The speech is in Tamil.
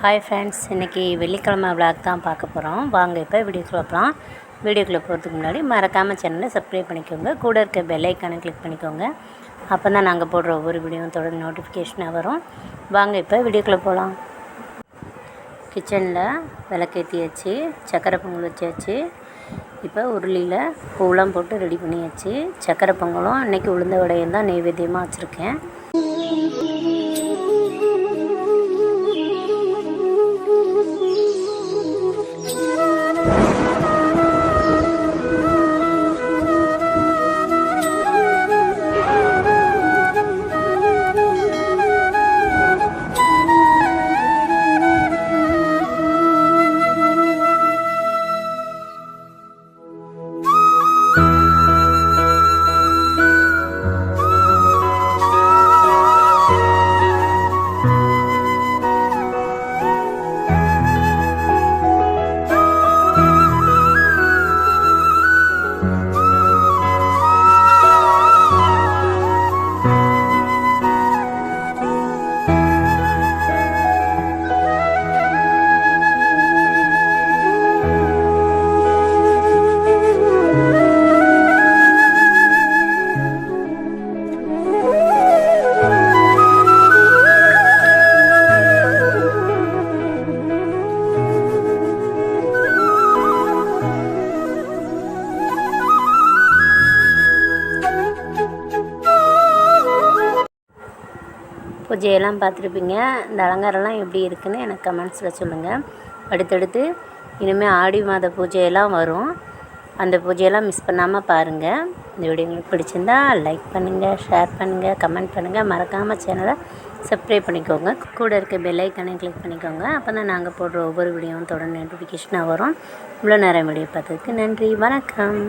ஹாய் ஃப்ரெண்ட்ஸ், இன்றைக்கி வெள்ளிக்கிழமை விளாக் தான் பார்க்க போகிறோம். வாங்க இப்போ வீடியோக்குள்ளே போகலாம். வீடியோக்குள்ளே போகிறதுக்கு முன்னாடி மறக்காமல் சேனலை சப்ஸ்கிரைப் பண்ணிக்கோங்க. கூட இருக்க பெல் ஐக்கானை கிளிக் பண்ணிக்கோங்க. அப்போ தான் நாங்கள் போடுற ஒவ்வொரு வீடியோவும் தொடர்ந்து நோட்டிஃபிகேஷனாக வரும். வாங்க இப்போ வீடியோக்குள்ளே போகலாம். கிச்சனில் விளக்கேற்றியாச்சு, சக்கரை பொங்கல் வச்சாச்சு. இப்போ உருளியில் பூவெலாம் போட்டு ரெடி பண்ணியாச்சு. சக்கரை பொங்கலும் இன்றைக்கி உளுந்த வடையும் தான் நெய்வேத்தியமாக வச்சுருக்கேன். பூஜையெல்லாம் பார்த்துருப்பீங்க. இந்த அலங்காரம்லாம் எப்படி இருக்குதுன்னு எனக்கு கமெண்ட்ஸில் சொல்லுங்கள். அடுத்தடுத்து இனிமேல் ஆடி மாத பூஜையெல்லாம் வரும். அந்த பூஜையெல்லாம் மிஸ் பண்ணாமல் பாருங்கள். இந்த வீடியோ உங்களுக்கு பிடிச்சிருந்தா லைக் பண்ணுங்கள், ஷேர் பண்ணுங்கள், கமெண்ட் பண்ணுங்கள். மறக்காமல் சேனலை சப்ஸ்கிரைப் பண்ணிக்கோங்க. கூட இருக்க பெல் ஐக்கானை கிளிக் பண்ணிக்கோங்க. அப்போ தான் நாங்கள் போடுற ஒவ்வொரு வீடியோவும் தொடர்ந்து நோட்டிஃபிகேஷனாக வரும். இவ்வளோ நேரம் வீடியோ பார்த்ததுக்கு நன்றி. வணக்கம்.